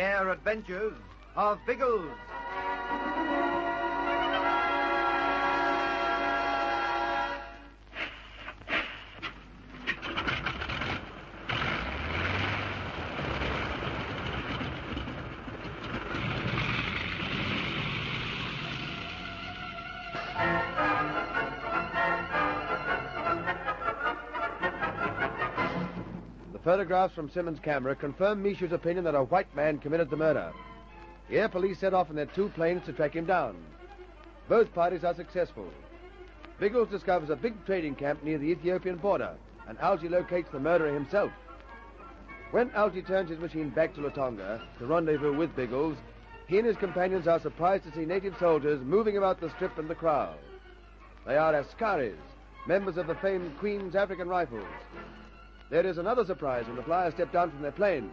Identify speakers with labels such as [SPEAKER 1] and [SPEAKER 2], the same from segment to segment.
[SPEAKER 1] rare adventures of Biggles.
[SPEAKER 2] Photographs from Simmons' camera confirm Mishu's opinion that a white man committed the murder. Here, police set off in their 2 planes to track him down. Both parties are successful. Biggles discovers a big trading camp near the Ethiopian border, and Algie locates the murderer himself. When Algie turns his machine back to Latonga to rendezvous with Biggles, he and his companions are surprised to see native soldiers moving about the strip and the crowd. They are Askaris, members of the famed Queen's African Rifles. There is another surprise when the flyers step down from their plane.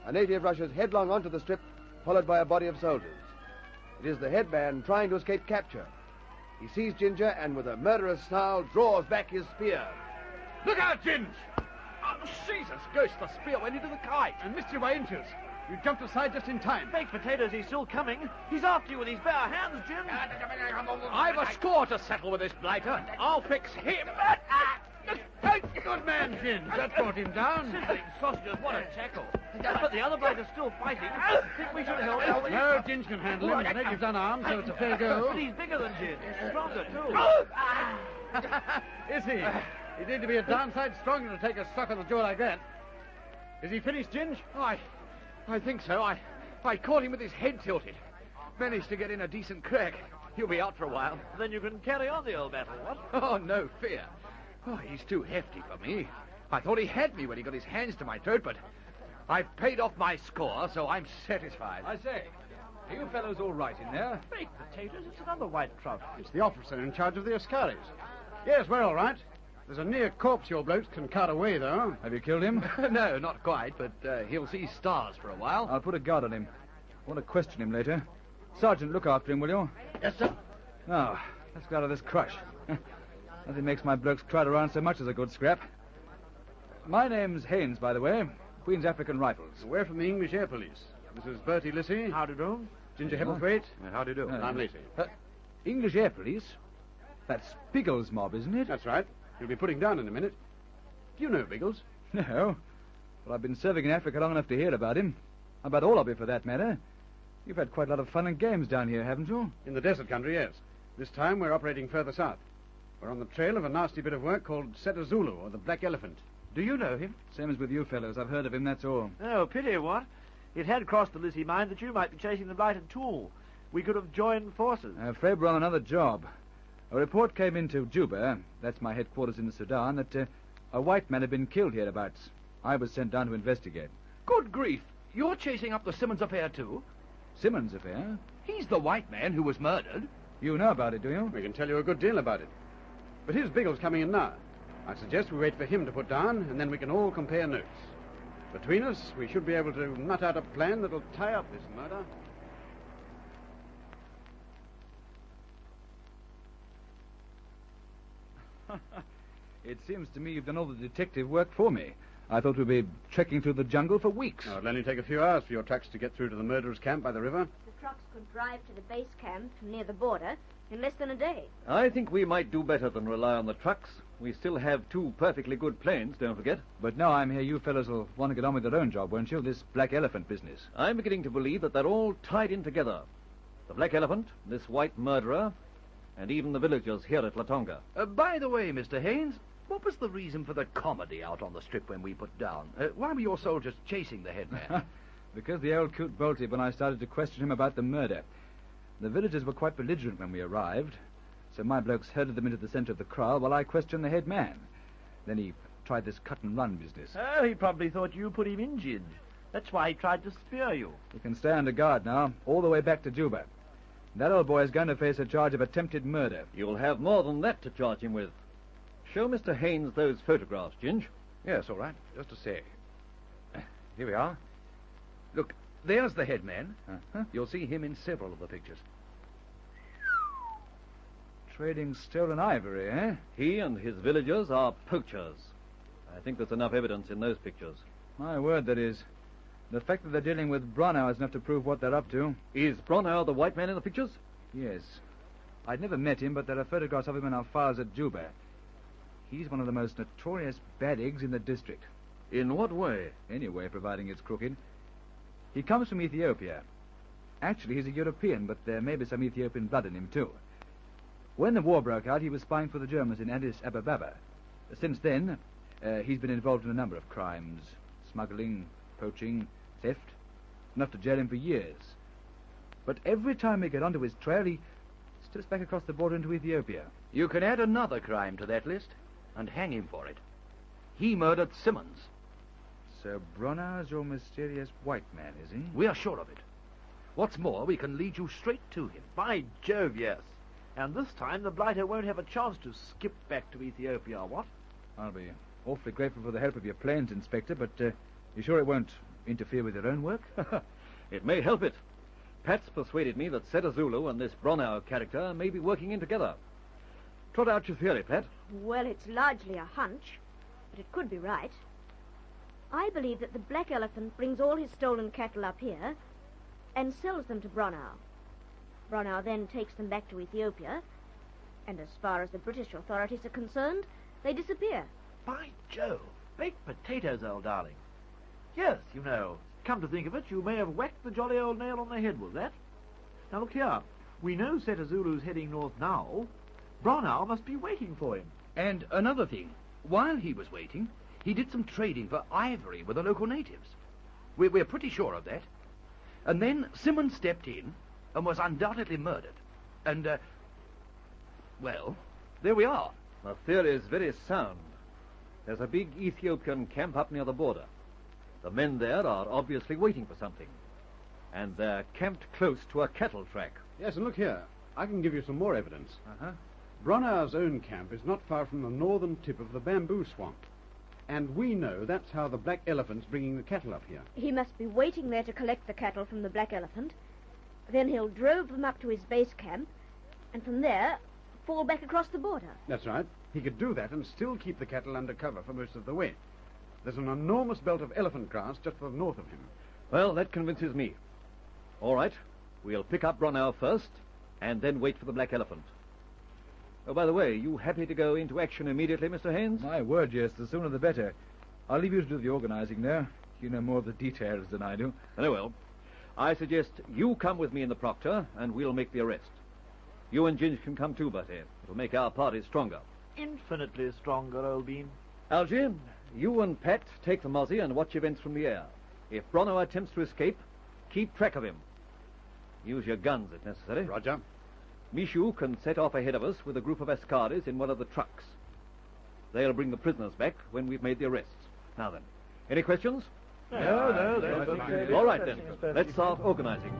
[SPEAKER 2] A native rushes headlong onto the strip, followed by a body of soldiers. It is the headman trying to escape capture. He sees Ginger and, with a murderous snarl, draws back his spear.
[SPEAKER 3] Look out, Ginge! Oh, Jesus, ghost, the spear went into the kite and missed you by inches. You jumped aside just in time.
[SPEAKER 4] Baked potatoes, he's still coming. He's after you with his bare hands, Jim.
[SPEAKER 3] I've a score to settle with this blighter. I'll fix him. Good man, Ginge. That brought him down.
[SPEAKER 4] Sizzling sausages, what a tackle. But the other blighter's still fighting. Think we should help him?
[SPEAKER 3] No, Ginge can handle him. The native's unarmed, so it's a fair go.
[SPEAKER 4] But he's bigger than Ginge. He's stronger, too.
[SPEAKER 3] Is he? He'd need to be a darn sight stronger to take a suck on the jaw like that. Is he finished, Ginge? Oh, I think so. I caught him with his head tilted. Managed to get in a decent crack. He'll be out for a while.
[SPEAKER 4] Then you can carry on the old battle, what?
[SPEAKER 3] Oh, no fear. Oh, he's too hefty for me. I thought he had me when he got his hands to my throat, but I've paid off my score, so I'm satisfied.
[SPEAKER 5] I say, are you fellows all right in there?
[SPEAKER 4] Baked potatoes, it's another white trout.
[SPEAKER 3] It's the officer in charge of the Askaris. Yes, we're all right. There's a near corpse your blokes can cart away, though.
[SPEAKER 5] Have you killed him?
[SPEAKER 3] No, not quite, but he'll see stars for a while.
[SPEAKER 5] I'll put a guard on him. I want to question him later. Sergeant, look after him, will you?
[SPEAKER 3] Yes, sir.
[SPEAKER 5] Now, let's get out of this crush. Nothing makes my blokes trot around so much as a good scrap. My name's Haynes, by the way. Queen's African Rifles.
[SPEAKER 3] We're from the English Air Police. This is Bertie Lissy.
[SPEAKER 4] How do you do?
[SPEAKER 3] Ginger Hebblethwaite.
[SPEAKER 1] How do you do?
[SPEAKER 3] I'm Lacey.
[SPEAKER 5] English Air Police? That's Biggles' mob, isn't it?
[SPEAKER 3] That's right. He'll be putting down in a minute. Do you know Biggles?
[SPEAKER 5] No. But I've been serving in Africa long enough to hear about him. About all of you, for that matter. You've had quite a lot of fun and games down here, haven't you?
[SPEAKER 3] In the desert country, yes. This time we're operating further south. We're on the trail of a nasty bit of work called Seta Zulu, or the Black Elephant.
[SPEAKER 4] Do you know him?
[SPEAKER 5] Same as with you fellows. I've heard of him, that's all.
[SPEAKER 4] Oh, pity what? It had crossed the Lizzie mind that you might be chasing the blighted too. We could have joined forces.
[SPEAKER 5] I'm afraid we're on another job. A report came into Juba, that's my headquarters in the Sudan, that a white man had been killed hereabouts. I was sent down to investigate.
[SPEAKER 6] Good grief. You're chasing up the Simmons affair, too?
[SPEAKER 5] Simmons' affair?
[SPEAKER 6] He's the white man who was murdered.
[SPEAKER 5] You know about it, do you?
[SPEAKER 3] We can tell you a good deal about it. But here's Biggles coming in now. I suggest we wait for him to put down, and then we can all compare notes. Between us, we should be able to nut out a plan that'll tie up this murder.
[SPEAKER 5] It seems to me you've done all the detective work for me. I thought we'd be trekking through the jungle for weeks.
[SPEAKER 3] It'll only take a few hours for your trucks to get through to the murderer's camp by the river.
[SPEAKER 7] The trucks could drive to the base camp near the border in less than a day.
[SPEAKER 8] I think we might do better than rely on the trucks. We still have 2 perfectly good planes, don't forget.
[SPEAKER 5] But now I'm here, you fellows will want to get on with your own job, won't you? This Black Elephant business.
[SPEAKER 8] I'm beginning to believe that they're all tied in together. The Black Elephant, this white murderer, and even the villagers here at Latonga.
[SPEAKER 6] By the way, Mr. Haynes, what was the reason for the comedy out on the strip when we put down? Why were your soldiers chasing the headman?
[SPEAKER 5] Because the old coot bolted when I started to question him about the murder. The villagers were quite belligerent when we arrived, so my blokes herded them into the center of the kraal while I questioned the head man. Then he tried this cut-and-run business.
[SPEAKER 4] Oh, he probably thought you put him in, Ginge. That's why he tried to spear you.
[SPEAKER 5] He can stay under guard now, all the way back to Juba. That old boy is going to face a charge of attempted murder.
[SPEAKER 8] You'll have more than that to charge him with. Show Mr. Haynes those photographs, Ginge.
[SPEAKER 6] Yes, all right. Just a sec. Here we are. Look, there's the headman. You'll see him in several of the pictures.
[SPEAKER 5] Trading stolen ivory, eh?
[SPEAKER 8] He and his villagers are poachers. I think there's enough evidence in those pictures.
[SPEAKER 5] My word, that is. The fact that they're dealing with Bronau is enough to prove what they're up to.
[SPEAKER 8] Is Bronau the white man in the pictures?
[SPEAKER 5] Yes. I'd never met him, but there are photographs of him in our files at Juba. He's one of the most notorious bad eggs in the district.
[SPEAKER 8] In what way?
[SPEAKER 5] Anyway, providing it's crooked. He comes from Ethiopia. Actually, he's a European, but there may be some Ethiopian blood in him, too. When the war broke out, he was spying for the Germans in Addis Ababa. Since then, he's been involved in a number of crimes. Smuggling, poaching, theft. Enough to jail him for years. But every time we get onto his trail, he slips back across the border into Ethiopia.
[SPEAKER 6] You can add another crime to that list and hang him for it. He murdered Simmons.
[SPEAKER 5] So Bronau's your mysterious white man, is he?
[SPEAKER 6] We are sure of it. What's more, we can lead you straight to him.
[SPEAKER 4] By Jove, yes. And this time the blighter won't have a chance to skip back to Ethiopia, what?
[SPEAKER 5] I'll be awfully grateful for the help of your planes, Inspector, but you sure it won't interfere with your own work?
[SPEAKER 8] It may help it. Pat's persuaded me that Seta Zulu and this Bronau character may be working in together. Trot out your theory, Pat.
[SPEAKER 7] Well, it's largely a hunch, but it could be right. I believe that the Black Elephant brings all his stolen cattle up here and sells them to Bronau. Bronau then takes them back to Ethiopia, and as far as the British authorities are concerned, they disappear.
[SPEAKER 4] By Jove, baked potatoes, old darling. Yes, you know, come to think of it, you may have whacked the jolly old nail on the head with that. Now look here, we know Seta Zulu's heading north now. Bronau must be waiting for him.
[SPEAKER 6] And another thing, while he was waiting, he did some trading for ivory with the local natives. We're pretty sure of that. And then Simmons stepped in and was undoubtedly murdered. And, well, there we are.
[SPEAKER 8] The theory is very sound. There's a big Ethiopian camp up near the border. The men there are obviously waiting for something. And they're camped close to a cattle track.
[SPEAKER 3] Yes, and look here. I can give you some more evidence.
[SPEAKER 5] Uh-huh.
[SPEAKER 3] Bronau's own camp is not far from the northern tip of the bamboo swamp. And we know that's how the Black Elephant's bringing the cattle up here.
[SPEAKER 7] He must be waiting there to collect the cattle from the Black Elephant. Then he'll drove them up to his base camp, and from there, fall back across the border.
[SPEAKER 3] That's right. He could do that and still keep the cattle under cover for most of the way. There's an enormous belt of elephant grass just to the north of him.
[SPEAKER 8] Well, that convinces me. All right, we'll pick up Bronau first, and then wait for the Black Elephant. Oh, by the way, you happy to go into action immediately, Mr. Haynes?
[SPEAKER 5] My word, yes, the sooner the better. I'll leave you to do the organizing now. You know more of the details than I do.
[SPEAKER 8] Very well. I suggest you come with me in the Proctor, and we'll make the arrest. You and Ginge can come too, Bertie. It'll make our party stronger.
[SPEAKER 4] Infinitely stronger, old bean.
[SPEAKER 8] Algy, you and Pat take the mozzie and watch events from the air. If Bronau attempts to escape, keep track of him. Use your guns if necessary.
[SPEAKER 3] Roger.
[SPEAKER 8] Mishu can set off ahead of us with a group of Askaris in one of the trucks. They'll bring the prisoners back when we've made the arrests. Now then, any questions?
[SPEAKER 4] No.
[SPEAKER 8] All right then, let's start organizing.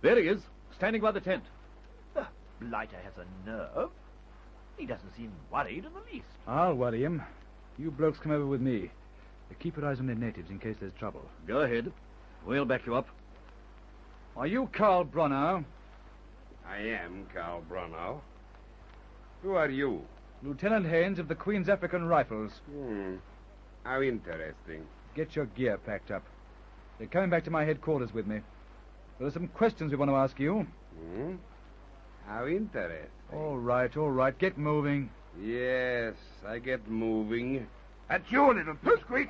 [SPEAKER 8] There he is, standing by the tent.
[SPEAKER 4] The blighter has a nerve. He doesn't seem worried in the least.
[SPEAKER 5] I'll worry him. You blokes come over with me. Keep your eyes on the natives in case there's trouble.
[SPEAKER 8] Go ahead. We'll back you up.
[SPEAKER 5] Are you Carl Bronau?
[SPEAKER 9] I am Carl Bronau. Who are you?
[SPEAKER 5] Lieutenant Haynes of the Queen's African Rifles.
[SPEAKER 9] How interesting.
[SPEAKER 5] Get your gear packed up. They're coming back to my headquarters with me. There are some questions we want to ask you.
[SPEAKER 9] How interesting.
[SPEAKER 5] All right. Get moving.
[SPEAKER 9] Yes, I get moving.
[SPEAKER 6] At you, little pipsqueak.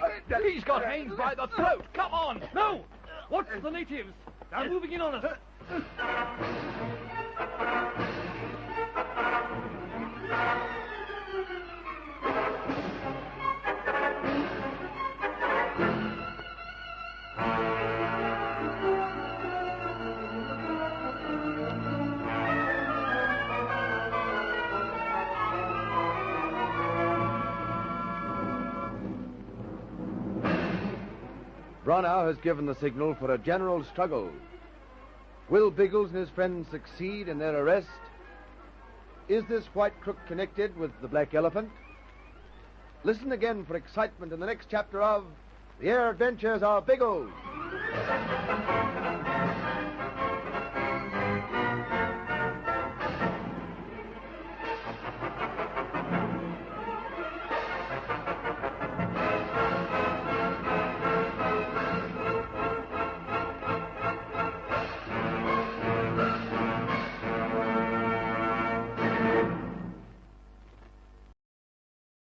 [SPEAKER 8] He's got Haynes by the throat. Come on. No. Watch the natives. They're moving in on us.
[SPEAKER 2] Bronau has given the signal for a general struggle. Will Biggles and his friends succeed in their arrest? Is this white crook connected with the Black Elephant? Listen again for excitement in the next chapter of The Air Adventures of Biggles.